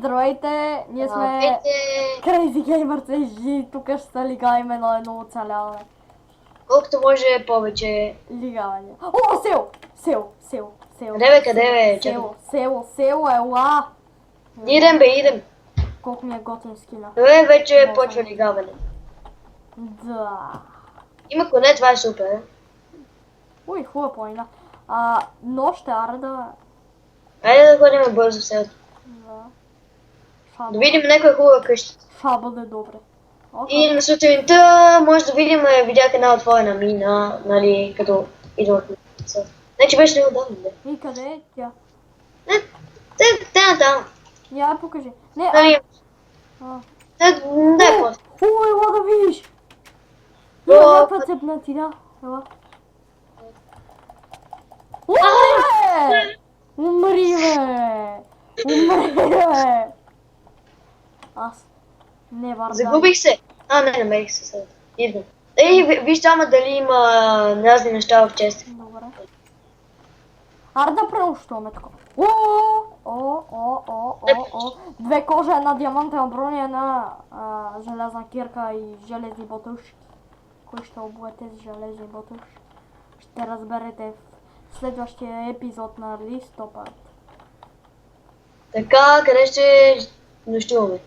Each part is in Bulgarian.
Здравейте, ние сме Здравейте! Crazy Gamers и тук ще се лигаваме на едно оцеляване. Колкото може повече. Лигаване. О, село! Къде бе, къде бе? Чакай. Село, ела! Идем бе, идем. Колко ми е готин скина. Добре, вече Много почва съм. лигаване. Да. Има коне, това е супер. Ой, хубава планина. Но ще да... Айде да ходим бързо в селото. Да видим някоя хубава къща. Ша бъде добре. И на сутринта може да видим, видях една отворена мина, нали, като идва от селото. Не, че беше неудобно, бе. И къде е тя? Те там. Я покажи. Не, Нали, дай после. Ой, ела да видиш! О, Има някаква цепнати, да. Ела. Умри, бе! Умри, бе! Аз не вардам. Загубих се. Не намерих се сега. Идвам. Ей, виж там дали има разни неща в чест. Добре. Аре да преощуваме така. О. Две кожа, една диамантена броня, една железна кирка и железни ботушки. Кой ще обуе тези железни ботушки? Ще разберете в следващия епизод на листопад. Така, къде ще нощуваме?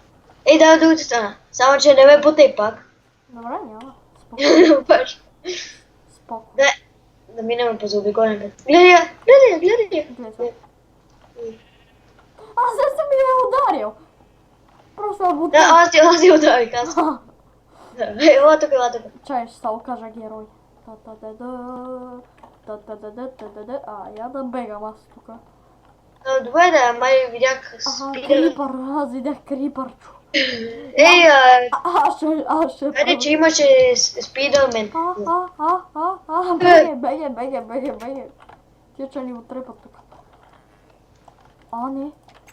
Ей, да, другата страна. Само, че не ме бутай пак. Добре, няма. Спокойно. Спокойно. Да минем по заобиколен път. Гледай. Гледай. Аз не съм я ударил. Просто я бутай. Да, аз ти ударих, аз. Ела тук. Чай, ще се окажа герой. Я да бегам аз тук. Добре да, май видях спидър. Крипър, аз видях крипърчо. Ей, Аз ще айде, че имаше спидърмен. Беге. Тя че ни отрепат тук. Не.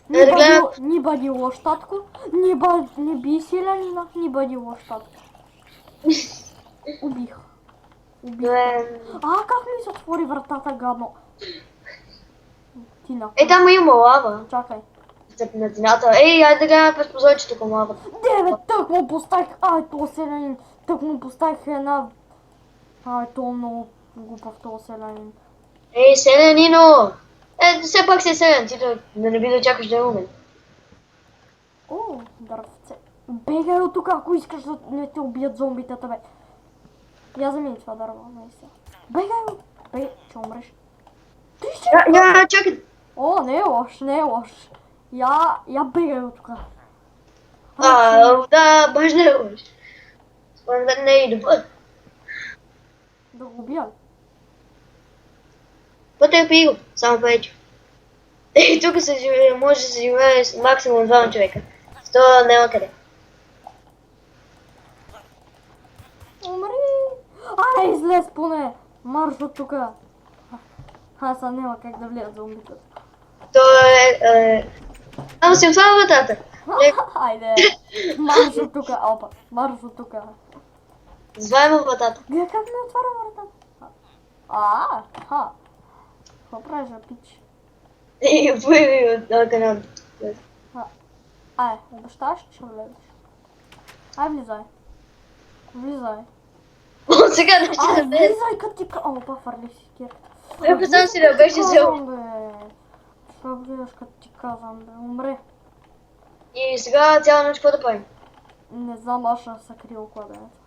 Да гледам. Ни бъди лош, татко. Не би силенина, ни бъди лош, татко. Убих. Как ми се отвори вратата, гадно? Тина. Ей, там има лава. Чакай. На стената. Ей, айде да гледаме през прозорчето към лавата. Тък му поставих. То селянин. Тък му поставих една. То много глупав този селянин. Ей, селянино! Все пак си селян, ти да не би да чакаш да е умен. Дървце. Бегай от тук, ако искаш да не те убият зомбитата, бе. Я замени това дърво, наистина. Бегай, че умреш. Чакай. Не е лош. Я бегай от тук. Да, баш не е лош. Според мен не е добър. Да го убия ли? Потърпи го, само пече. Ей, тук може да се живее с максимум 2 човека. С това няма къде. Умри! Излез поне! Марш от тука! Аз няма как да вляза зомбитата. То е... Само си отваря вратата. Айде! Марш от тука! Марш от тука! Зваймо вратата. Гледай как ми отваря вратата! Какво правиш, пич? Ей, появи от канал. Обещаваш, че ще влезеш? Влизай. Сега не ще да влезе. Влизай като ти фърли си кирката. Представям си да беше взел. Що влизаш като ти казвам, бе? Умре. И сега цяла нощ какво да правим? Не знам, аз ще се крия около кладенеца.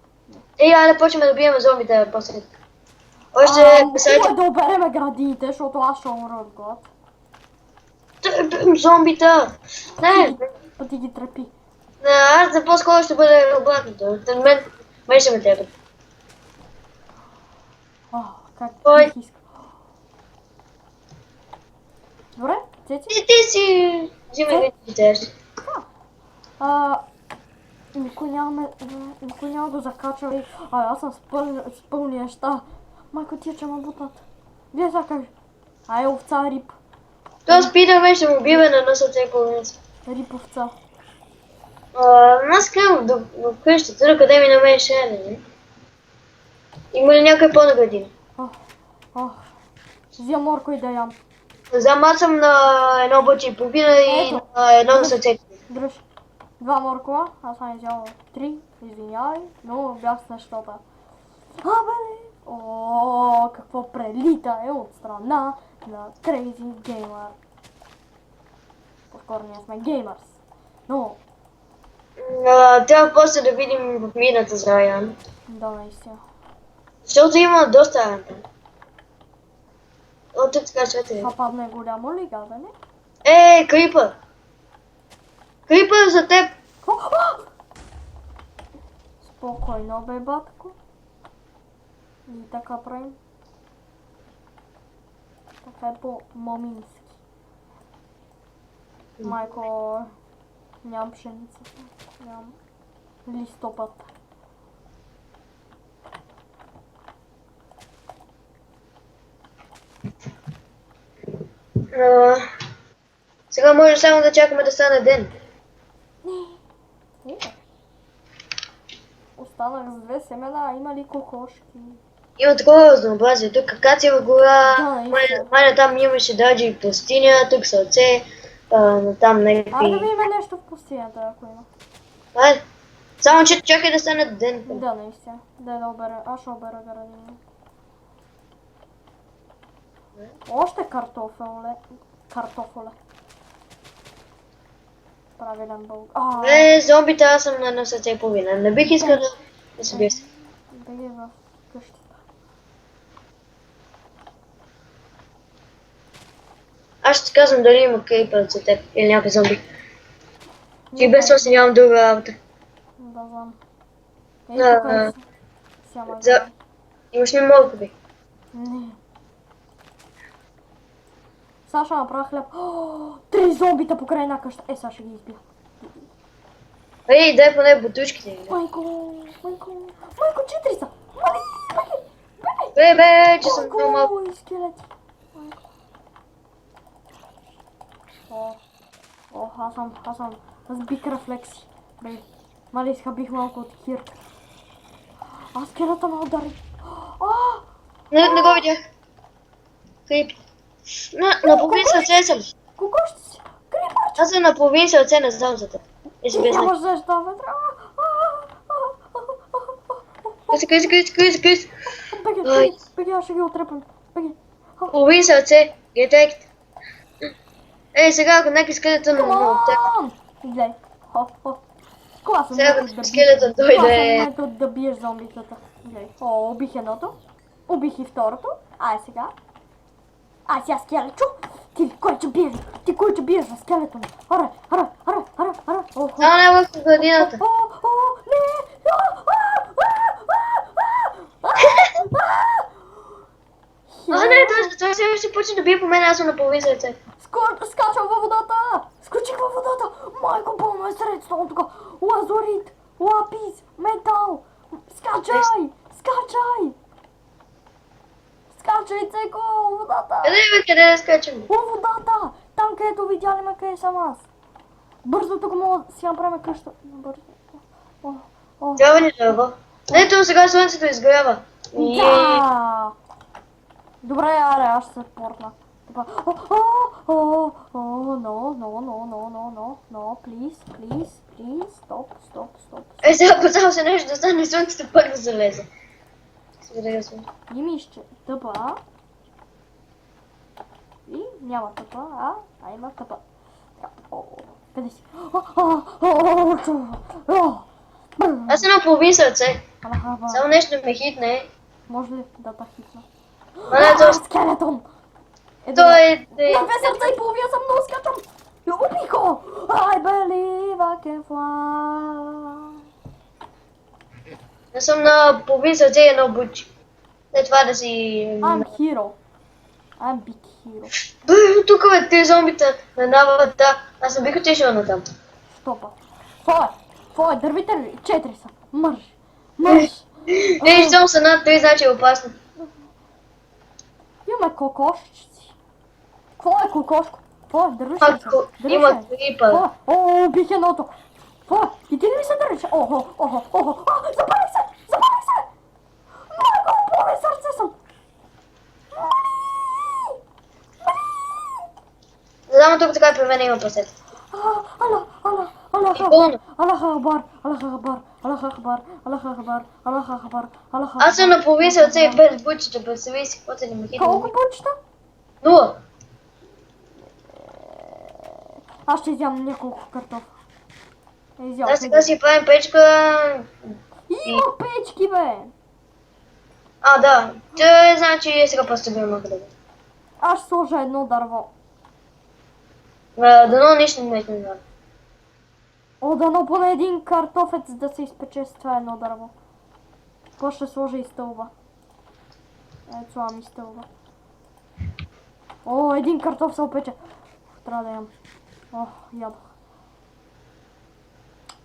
Ей, айде да почнем да бием зомбите после. Още писайте. Да обереме градините, защото аз ще умра от глад. Зомбита! Не! Ти ги трепи. Аз за по-скоро ще бъде обратното. Мен ще ме тебе. Как Ой. бих искал. Добре, цеци? Ти си... Взимай видите. Никой няма да закача. Аз съм с пълни неща. Майко, тия че ме бутат. Вие сега кажи. Овца, рип. То спидърмен ще му бива на носа цей половинца. Рип овца. Аз гледам в къщата, къде ми намериш шене. Има ли някой по-наградина? Взя морко и да ям. Знам, аз съм на едно бъче и половина и на едно сърце. Дръж. 2 моркова, аз съм изял 3, извинявай, но бях с нещата. Абе! О, какво прелита е от страна на Crazy Gamer. По-скоро ние сме геймърс. Но, Трябва после да видим в мината за Райан. да, наистина. Защото има доста Райан там. О, тук така свети. Това падне голямо ли, гадане? Крипър! Крипър за теб! Спокойно, бе, батко. И така правим. Така е по-момински. Майко, нямам пшеница. Нямам листопад. Сега може само да чакаме да стане ден. Останах с 2 семена, има ли кокошки? Има такова разнообразие. Тук акациева гора, Да, наистина. май там имаше даже и пустиня, тук сълце, там Айде да някакви... видим нещо в пустинята, ако има. Айде. Само че чакай да стане ден. Да, наистина. Да обера. Аз ще обера градина. Още картофеле. Картофоле. Правилен бълг. Зомбите, аз съм на сърце и половина. Не бих искал да се бия. Беги в къщата. Аз ще ти казвам дали има крипър за теб или някой зомби. Ти без това си нямам друга работа. Да знам. А, Тук сяма. за- Имаш ли моркови? Не. Саша направя хляб. 3 зомбита покрай една къща. Сега ще ги избия. Дай поне бутушките. Майко, 4 са. Бе, че съм много малко. Майко, и скелети. Аз съм с бик рефлекси. Бе, мали изхабих малко от кирка. Скелета ме удари. Не го видях. Крип. На половин сърце съм. Кокошите си. Крипърче. Аз съм на половин сърце, не знам за теб. Си без Нямаш защита, вътре. Крис. Беги, аз ще ги отрепам. Беги. Половин сърце. Детект. Сега ако някой скелетън на теб. Гледай. Класен Сега метод да скелетът дойде. Класен метод да биеш зомбитата. Гледай. Убих едното. Убих и второто. Сега. Сега скелечо. Ти кой че биеш за скелето ми? Ара. Само не в градината. Не, той ще почне да бие по мен, аз съм на половин сърце. Скачам във водата! Скочих във водата! Майко, пълно е средство тук! Лазурит! Лапис! Метал! Скачай! Скачай, Цеко! Водата! Къде да скачам? Във водата! Там, където видяли ме, къде съм аз. Бързо тук мога да си направим къща. Бързо. Трябва ни дърво. Ето сега слънцето изгрява. Да! Добре, аз ще се портна. No, please, stop. Сега поцал се нещо да стане слънцето пак да залезе. Ими ще тъпа. И няма тъпа, има тъпа. Къде си? Аз съм на половин сърце. Само нещо ме хитне. Може ли да та хитна? Скелетон! Той на 2 сърца и половина съм много скачам! Убих го! I believe I can fly. Аз съм на половин сърце и едно бучи. След това да си... I'm big hero. Тук бе, тези зомбита на навата. Аз не бих отишъл на там. Стопа. Твое, дървите ли? 4 са. Мърш. Щом са над 3, значи е опасно. Имаме кокошчици. Какво е кокошко? Какво е? Държиш ли? Има крипър. Убих едното. Какво е? И ти ли ми се държиш? Забавих се! Много половин сърце съм! Само тук така при мен има прасета. Ала. Аллах Акбар, Аллах Акбар, Аллах Акбар, Аллах Акбар, Аллах Акбар, Аллах Акбар, Аллах Акбар. Аз съм наповисал цей без бучета, представи си какво се не махи. Колко почта? Нула. Аз ще изям няколко картофа. Изям. Аз сега си правим печка. Има печки, бе! А, да. Те значи сега постъпим къде. Аз ще сложа едно дърво. Дано нищо не знам. О, дано поне един картофец да се изпече с това едно дърво. Какво ще сложа и стълба? Ето това ми стълба. О, един картоф се опече. Трябва да ям. О, ядох.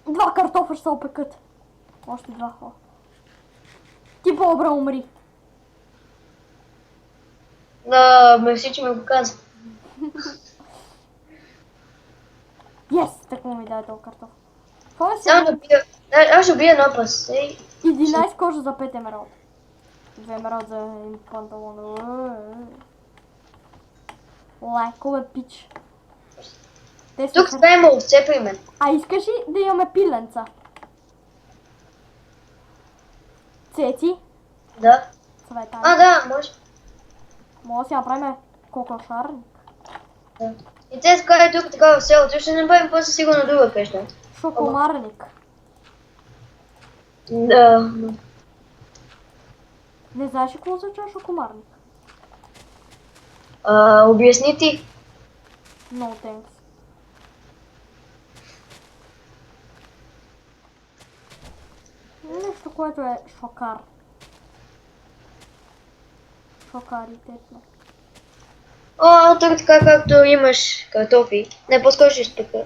2 картофа ще се опекат. Още 2. О. Ти по-добре умри. Да, мерси, че ме го каза. Yes, така ми даде този картоф. Това е Само сега. да бия. Аз ще бия напас. 11 кожа за 5 емералд. 2 емералд за един панталон. Лайко бе, пич. Те са Тук спрямо овце при мен. А искаш ли да имаме пиленца? Цеци? Да. Цвета. А, да, може. Може да си направим кокошарник. Да. И те скарат тук така в селото, ще направим после сигурно друга къща. Шокомарник. Да. Не знаеш ли какво означава шокомарник? Обясни ти. No thanks. Нещо, което е шокар. Шокаритетно. О, тук така както имаш картофи. Не, по-скоро ще изпека.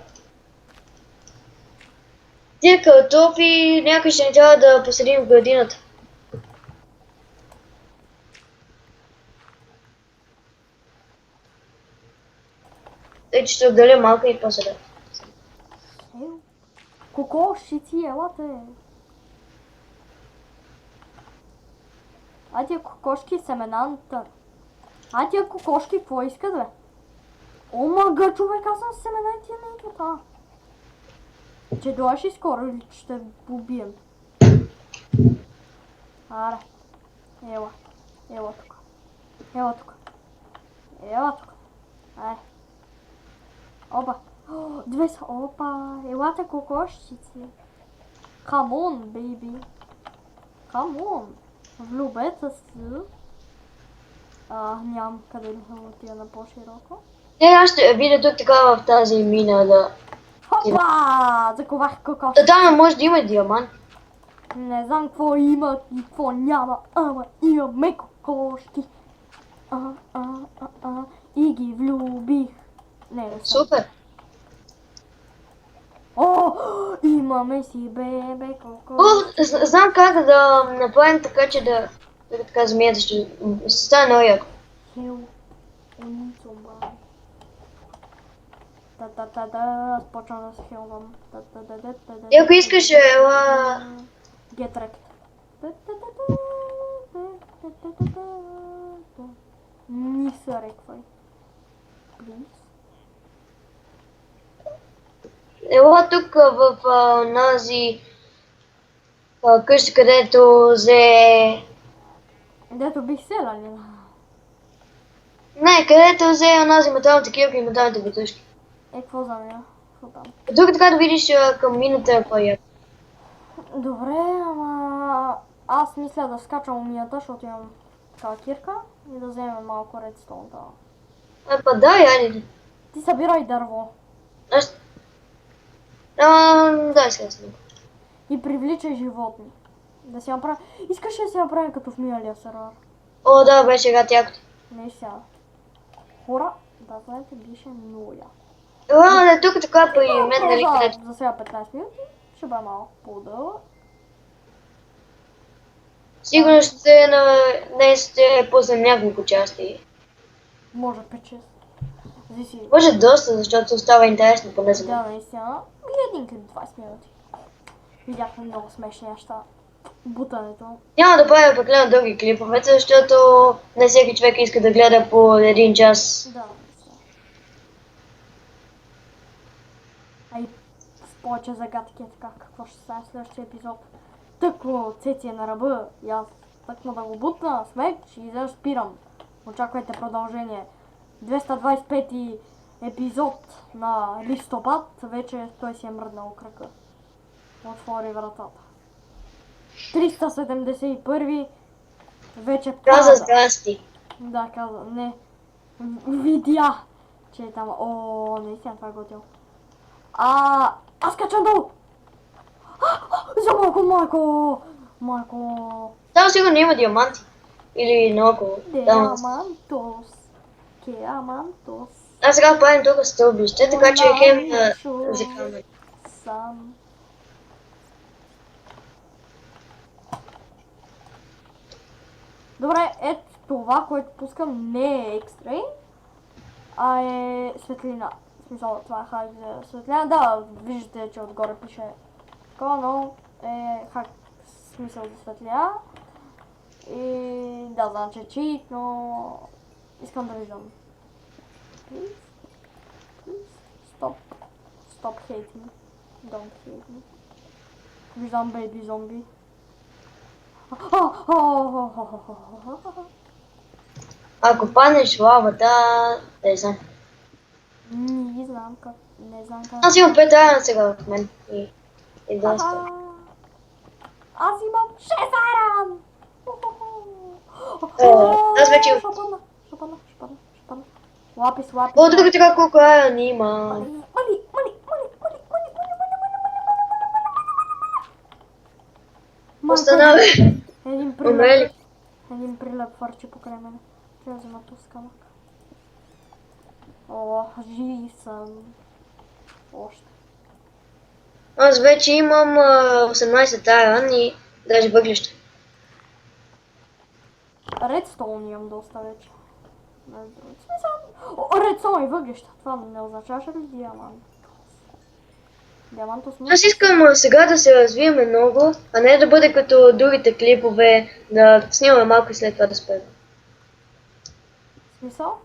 Тия картофи някой ще ни трябва да посадим в градината. Тъй, че ще отделя малко и посада. Ел. Кокошици, елате. А тия кокошки семената. А тия кокошки какво искат, бе? О, мага, човек, аз съм семена и тия не идват, а. Че дойдеш и скоро или ще убием? Аре. Ела. Ела тук. Ела тук. Ела тук. Ай. Опа. О, 2 са. Опа. Елате кокошчици. Come on, baby. Come on. Влюбете се. Нямам къде да отида на по-широко. Не, аз ще видя тук така в тази мина да... Хопа! Заковах кокошки. Да, там може да има диамант. Не знам какво има и какво няма, ама имаме кокошки. И ги влюбих. Не съм. Супер. О, имаме си бебе О, кокошки. знам как да направим така, че да... Така змията ще стане много яко. Хел. Уницо, бай. Та-та-та-та, аз почвам да се хелвам. Та-та-та-та-та-та. И ако искаш, ела... Get wrecked. Ни се реквай. Please. Ела тук в нази къща, където взе... Дето бих села ли? Не, където взе онази металната кирка и металните бутушки. Какво за нея? Какво там? Тук така да видиш към мината кой Добре, ама аз мисля да скачам умията, защото имам такава кирка и да вземем малко редстоун. Па да, айде. Ти събирай дърво Аз... да, сега си. и привличай животни. Да си направим... Искаш ли да си направим като в миналия сервер? О, да, беше гад якото. Не сега. Хора, да знаете, беше много яко. Ела, да, тук така при мен, нали, където... За сега 15 минути, ще бъде малко по-дълъг. Сигурно ще днес ще пуснем няколко части. Може 5-6. Зависи. Може доста, защото става интересно поне за мен. Да, наистина. И един клип 20 минути. Видяхме много смешни неща. Бутането. Няма да правя прекалено дълги клипове, защото не всеки човек иска да гледа по 1 час. Да, наистина. А и повече загадки, така какво ще стане в следващия епизод. Тъкво Цеци е на ръба и аз тъкмо да го бутна с меч и да спирам. Очаквайте продължение. 225 епизод на листопад, вече той си е мръднал кръка. Отвори вратата. 371 вече Каза пада. здрасти. Да, каза, не. Видя, че е там. О, наистина това е готино. Аз качам долу! За малко, майко! Майко! Там сигурно има диаманти. Или много. Диамантос. Диамантос. Аз сега правим тук стълбище, така че хем за камера. Сам. Добре, ето това, което пускам, не е екстрей, а е светлина. В смисъл, това е хак за светлина. Да, виждате, че отгоре пише такова, но е хак в смисъл за светлина. И да, значи е чит, но искам да виждам. Please? Stop. Stop hating. Don't hate me. Виждам бейби зомби. Ако паднеш в лавата, не знам. Не знам как. Не знам как. Аз имам 5 айрон сега в мен. И доста. Аз имам 6 айрон! Аз вече имам. Ще падна. Лапис. О, тук така колко айрон има. Мали. Останавай. Умрели. Един прилеп фърчи покрай мене. Трябва да взема този камък. О, жив съм. Още. Аз вече имам 18 айрон и даже въглища. Редстоун имам доста вече. Редстоун и въглища. Това не означаваше ли диамант? Диамантос Аз искам сега да се развиеме много, а не да бъде като другите клипове, да снимаме малко и след това да спрем. Смисъл?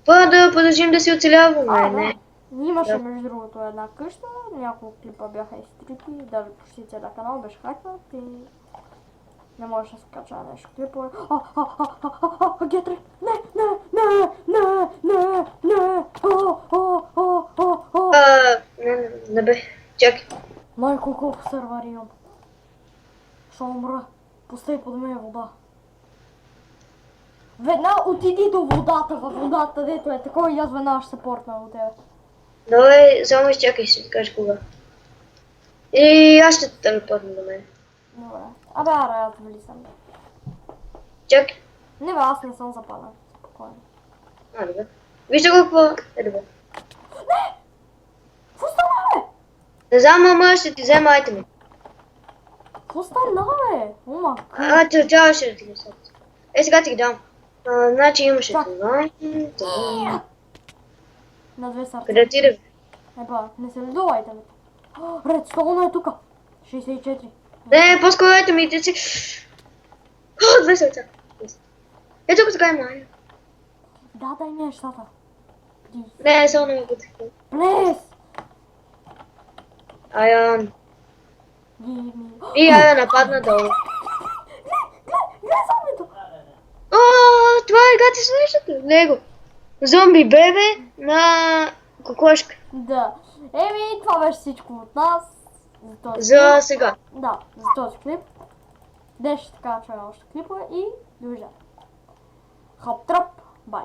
Това да продължим да си оцеляваме, не. Да. Имаше Да. между другото една къща, няколко клипа бяха изтрити, даже почти целият канал беше хакнат и не можеше да се кача нещо клипове. Гетри! Не! Не бе, чакай. Майко, колко сървъри имам. Ще умра. Постави под мен вода. Веднага отиди до водата, във водата, дето е такова и аз веднага ще се портна до тебе. Добре, само изчакай, ще ти кажа кога. И аз ще те телепортна до мен. Добре. Абе, аре, аз влизам. Чакай. Не бе, аз не съм запален. Спокойно. Добре. Вижте какво е добре. Какво стана, бе? Не знам, мама, ще ти взема айтеми. Какво стана, бе? Ума, Трябваше да ти ги сърца. Сега ти ги дам. Значи имаше Чак. това. на две сърца. Къде ти да? Епа, не се ледувайте, бе. Редстоун е тука. 64. Не, по-скоро айтемите си. О, 2 сърца. Ето тук така има. Да, дай ми нещата. Не, само не ме путах. Плес! Айон. Give me. И Айон нападна долу. Гледай зомбито! О, това е гати слушате. Него. Зомби бебе на кокошка. Да. Еми, това беше всичко от нас. За този За клип. сега. Да, за този клип. Днес ще така чуем още клипове и довиждане. Хоп-троп, бай!